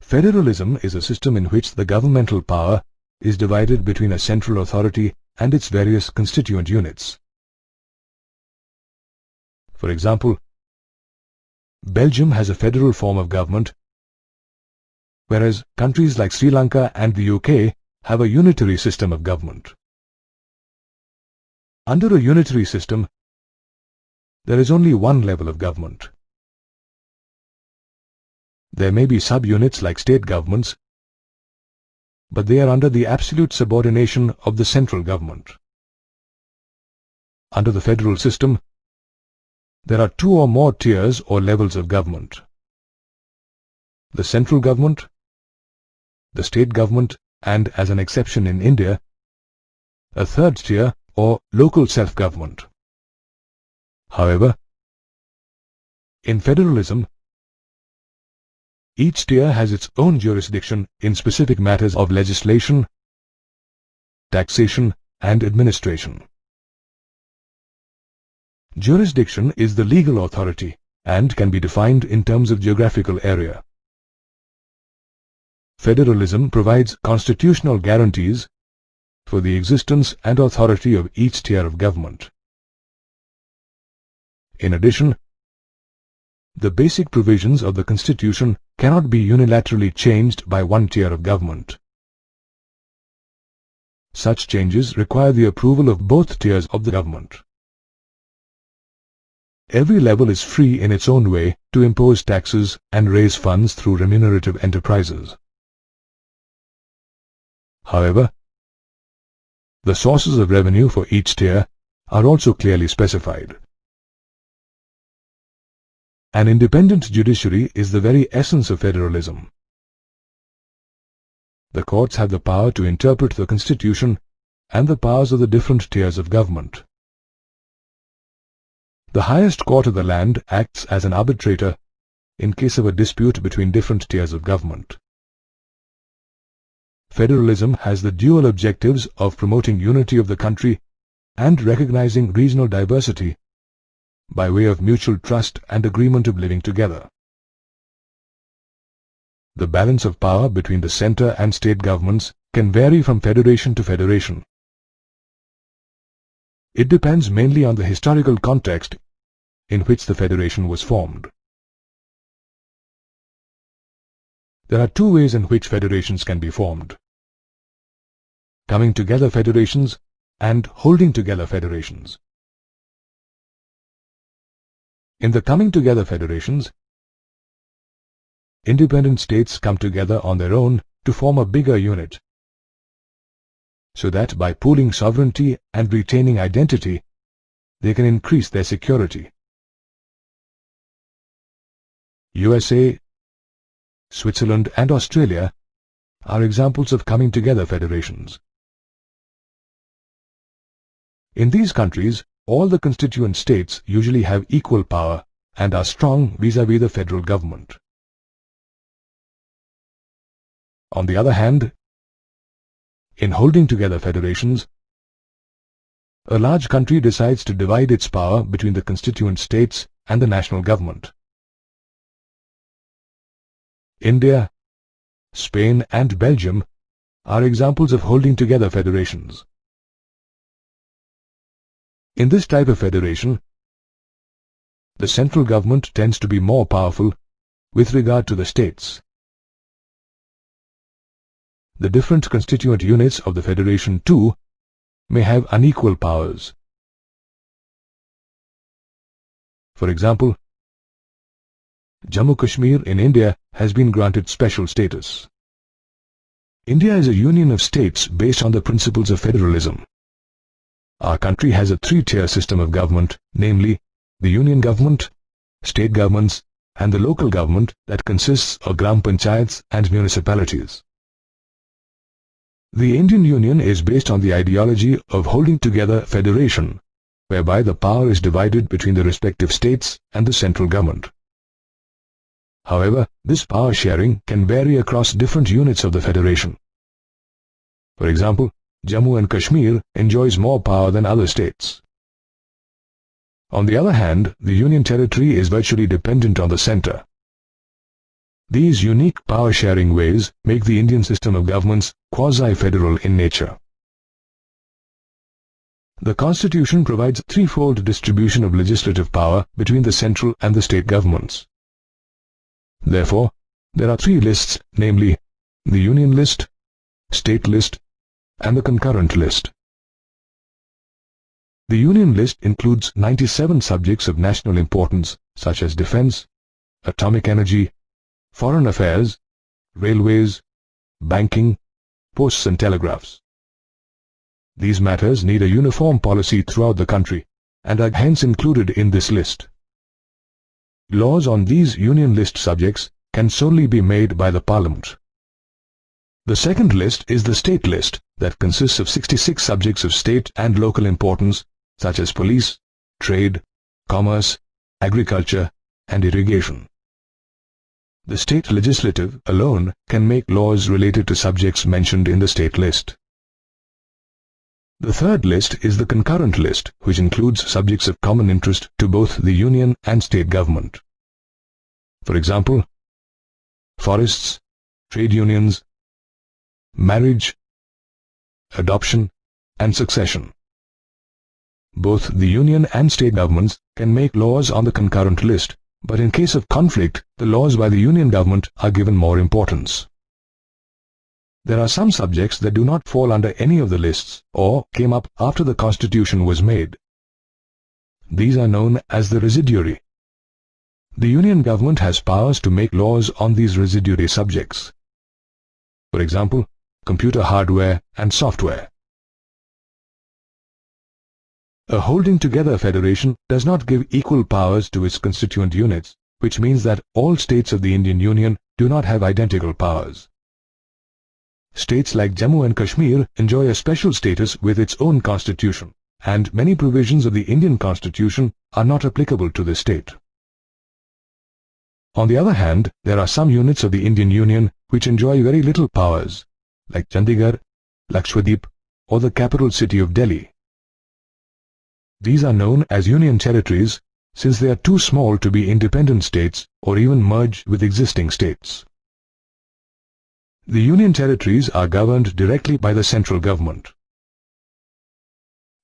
Federalism is a system in which the governmental power is divided between a central authority and its various constituent units. For example, Belgium has a federal form of government, whereas countries like Sri Lanka and the UK have a unitary system of government. Under a unitary system, there is only one level of government. There may be subunits like state governments, but they are under the absolute subordination of the central government. Under the federal system, there are two or more tiers or levels of government: the central government, the state government, and, as an exception in India, a third tier or local self-government. However, in federalism, each tier has its own jurisdiction in specific matters of legislation, taxation, and administration. Jurisdiction is the legal authority and can be defined in terms of geographical area. Federalism provides constitutional guarantees for the existence and authority of each tier of government. In addition, the basic provisions of the Constitution cannot be unilaterally changed by one tier of government. Such changes require the approval of both tiers of the government. Every level is free in its own way to impose taxes and raise funds through remunerative enterprises. However, the sources of revenue for each tier are also clearly specified. An independent judiciary is the very essence of federalism. The courts have the power to interpret the Constitution and the powers of the different tiers of government. The highest court of the land acts as an arbitrator in case of a dispute between different tiers of government. Federalism has the dual objectives of promoting unity of the country and recognizing regional diversity by way of mutual trust and agreement of living together. The balance of power between the center and state governments can vary from federation to federation. It depends mainly on the historical context in which the federation was formed. There are two ways in which federations can be formed: coming together federations and holding together federations. In the coming together federations, independent states come together on their own to form a bigger unit, so that by pooling sovereignty and retaining identity, they can increase their security. USA, Switzerland, and Australia are examples of coming together federations. In these countries, all the constituent states usually have equal power and are strong vis-à-vis the federal government. On the other hand, in holding together federations, a large country decides to divide its power between the constituent states and the national government. India, Spain, and Belgium are examples of holding together federations. In this type of federation, the central government tends to be more powerful with regard to the states. The different constituent units of the federation too may have unequal powers. For example, Jammu Kashmir in India has been granted special status. India is a union of states based on the principles of federalism. Our country has a three-tier system of government, namely the union government, state governments, and the local government that consists of gram panchayats and municipalities. The Indian Union is based on the ideology of holding together federation, whereby the power is divided between the respective states and the central government. However, this power sharing can vary across different units of the federation. For example, Jammu and Kashmir enjoys more power than other states. On the other hand, the Union Territory is virtually dependent on the center. These unique power-sharing ways make the Indian system of governments quasi-federal in nature. The Constitution provides a threefold distribution of legislative power between the central and the state governments. Therefore, there are three lists, namely, the Union List, State List, and the Concurrent List. The Union List includes 97 subjects of national importance, such as defense, atomic energy, foreign affairs, railways, banking, posts and telegraphs. These matters need a uniform policy throughout the country and are hence included in this list. Laws on these Union List subjects can solely be made by the Parliament. The second list is the State List that consists of 66 subjects of state and local importance such as police, trade, commerce, agriculture, and irrigation. The state legislative alone can make laws related to subjects mentioned in the State List. The third list is the Concurrent List, which includes subjects of common interest to both the Union and state government. For example, forests, trade unions, marriage, adoption, and succession. Both the Union and state governments can make laws on the Concurrent List, but in case of conflict, the laws by the Union government are given more importance. There are some subjects that do not fall under any of the lists or came up after the Constitution was made. These are known as the residuary. The Union government has powers to make laws on these residuary subjects. For example, computer hardware and software. A holding together federation does not give equal powers to its constituent units, which means that all states of the Indian Union do not have identical powers. States like Jammu and Kashmir enjoy a special status with its own constitution, and many provisions of the Indian Constitution are not applicable to this state. On the other hand, there are some units of the Indian Union which enjoy very little powers, like Chandigarh, Lakshadweep, or the capital city of Delhi. These are known as Union Territories since they are too small to be independent states or even merge with existing states. The Union Territories are governed directly by the central government.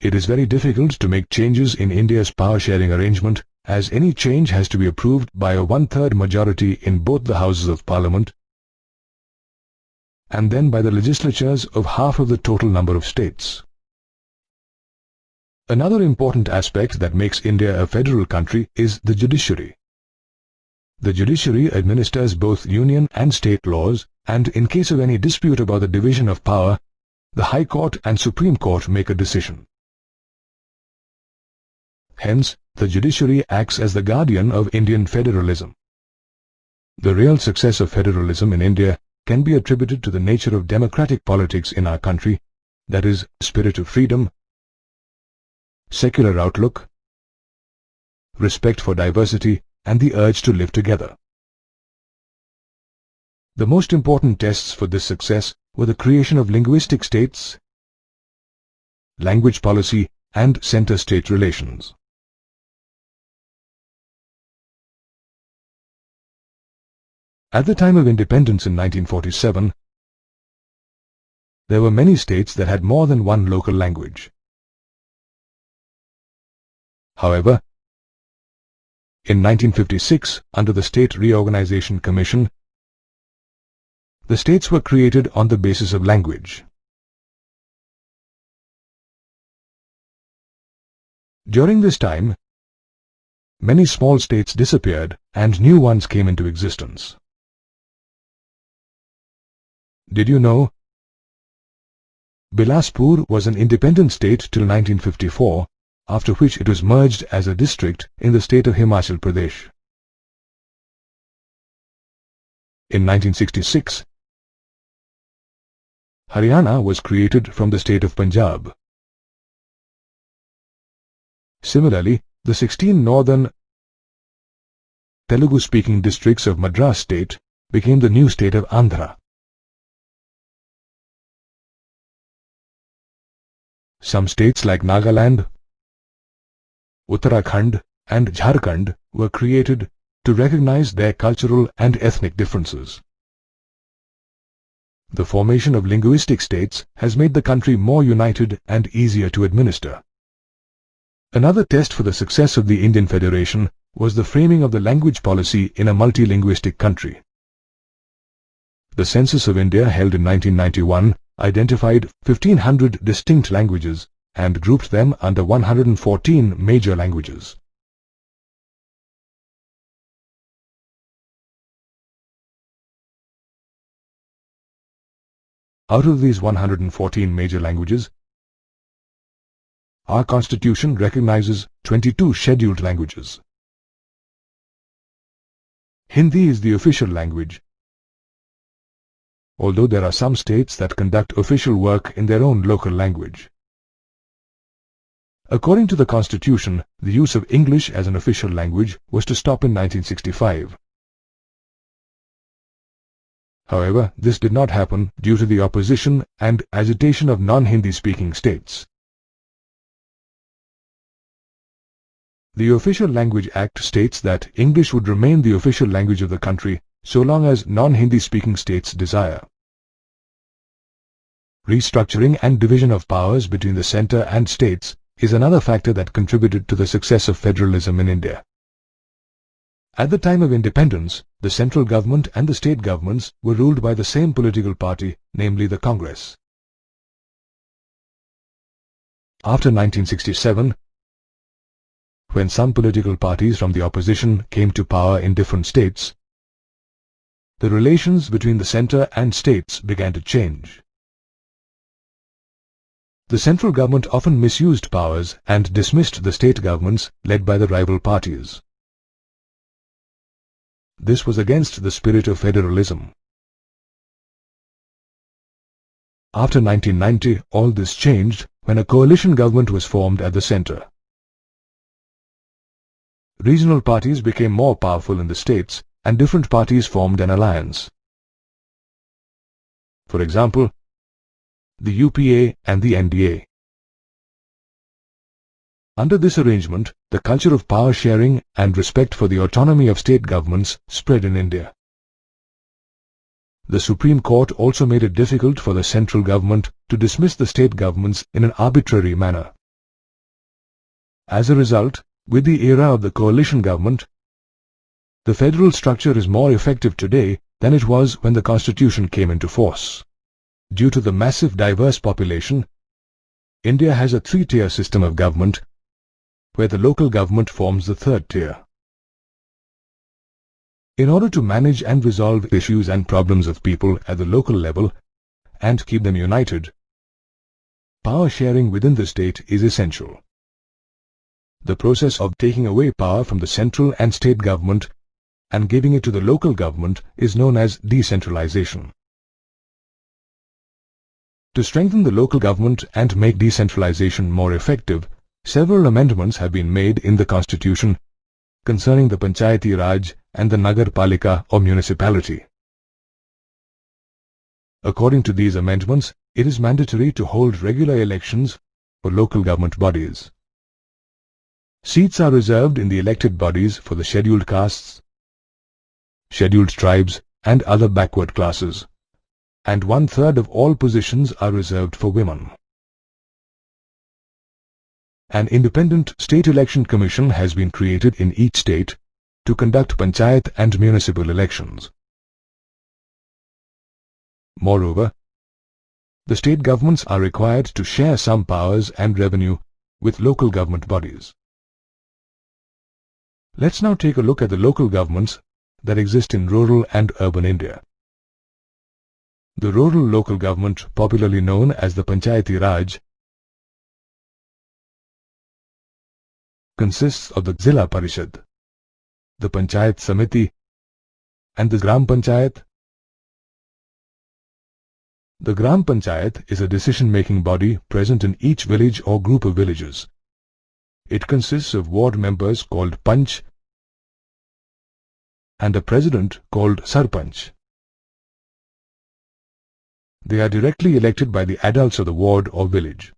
It is very difficult to make changes in India's power-sharing arrangement, as any change has to be approved by a one-third majority in both the Houses of Parliament and then by the legislatures of half of the total number of states. Another important aspect that makes India a federal country is the judiciary. The judiciary administers both union and state laws, and in case of any dispute about the division of power, the High Court and Supreme Court make a decision. Hence, the judiciary acts as the guardian of Indian federalism. The real success of federalism in India can be attributed to the nature of democratic politics in our country, that is, spirit of freedom, secular outlook, respect for diversity, and the urge to live together. The most important tests for this success were the creation of linguistic states, language policy, and center-state relations. At the time of independence in 1947, there were many states that had more than one local language. However, in 1956, under the State Reorganization Commission, the states were created on the basis of language. During this time, many small states disappeared and new ones came into existence. Did you know? Bilaspur was an independent state till 1954, after which it was merged as a district in the state of Himachal Pradesh. In 1966, Haryana was created from the state of Punjab. Similarly, the 16 northern Telugu-speaking districts of Madras state became the new state of Andhra. Some states like Nagaland, Uttarakhand, and Jharkhand were created to recognize their cultural and ethnic differences. The formation of linguistic states has made the country more united and easier to administer. Another test for the success of the Indian Federation was the framing of the language policy in a multilinguistic country. The Census of India held in 1991 identified 1,500 distinct languages and grouped them under 114 major languages. Out of these 114 major languages, our Constitution recognizes 22 scheduled languages. Hindi is the official language, although there are some states that conduct official work in their own local language. According to the Constitution, the use of English as an official language was to stop in 1965. However, this did not happen due to the opposition and agitation of non-Hindi speaking states. The Official Language Act states that English would remain the official language of the country so long as non-Hindi speaking states desire. Restructuring and division of powers between the centre and states is another factor that contributed to the success of federalism in India. At the time of independence, the central government and the state governments were ruled by the same political party, namely the Congress. After 1967, when some political parties from the opposition came to power in different states, the relations between the centre and states began to change. The central government often misused powers and dismissed the state governments led by the rival parties. This was against the spirit of federalism. After 1990, all this changed when a coalition government was formed at the centre. Regional parties became more powerful in the states and different parties formed an alliance. For example, the UPA and the NDA. Under this arrangement, the culture of power sharing and respect for the autonomy of state governments spread in India. The Supreme Court also made it difficult for the central government to dismiss the state governments in an arbitrary manner. As a result, with the era of the coalition government, the federal structure is more effective today than it was when the Constitution came into force. Due to the massive diverse population, India has a three-tier system of government, where the local government forms the third tier. In order to manage and resolve issues and problems of people at the local level and keep them united, power sharing within the state is essential. The process of taking away power from the central and state government and giving it to the local government is known as decentralization. To strengthen the local government and make decentralization more effective, several amendments have been made in the Constitution concerning the Panchayati Raj and the Nagar Palika or municipality. According to these amendments, it is mandatory to hold regular elections for local government bodies. Seats are reserved in the elected bodies for the scheduled castes, scheduled tribes and other backward classes, and 1/3 of all positions are reserved for women. An independent state election commission has been created in each state to conduct panchayat and municipal elections. Moreover, the state governments are required to share some powers and revenue with local government bodies. Let's now take a look at the local governments that exist in rural and urban India. The rural local government, popularly known as the Panchayati Raj, consists of the Zilla Parishad, the Panchayat Samiti, and the Gram Panchayat. The Gram Panchayat is a decision-making body present in each village or group of villages. It consists of ward members called Panch and a president called Sarpanch. They are directly elected by the adults of the ward or village.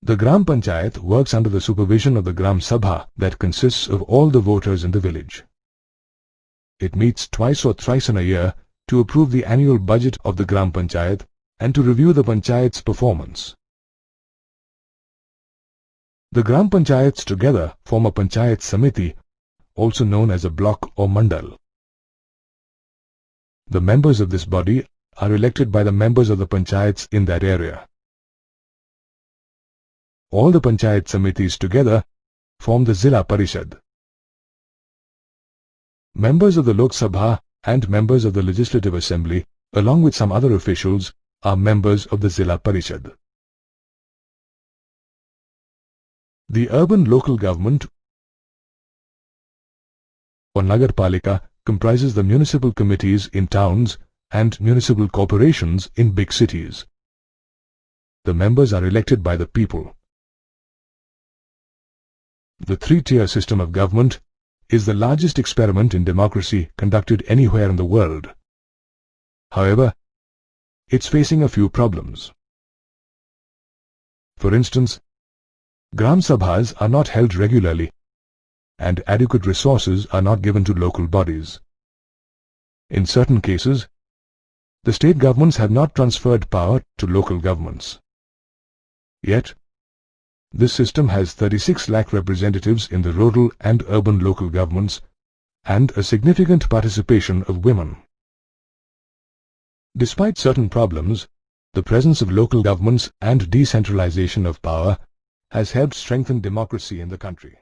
The Gram Panchayat works under the supervision of the Gram Sabha that consists of all the voters in the village. It meets twice or thrice in a year to approve the annual budget of the Gram Panchayat and to review the Panchayat's performance. The Gram Panchayats together form a Panchayat Samiti, also known as a block or mandal. The members of this body are elected by the members of the Panchayats in that area. All the Panchayat Samitis together form the Zilla Parishad. Members of the Lok Sabha and members of the Legislative Assembly, along with some other officials, are members of the Zilla Parishad. The urban local government or Nagar Palika comprises the municipal committees in towns and municipal corporations in big cities. The members are elected by the people. The three-tier system of government is the largest experiment in democracy conducted anywhere in the world. However, it's facing a few problems. For instance, Gram Sabhas are not held regularly and adequate resources are not given to local bodies. In certain cases, the state governments have not transferred power to local governments. Yet, this system has 36 lakh representatives in the rural and urban local governments and a significant participation of women. Despite certain problems, the presence of local governments and decentralization of power has helped strengthen democracy in the country.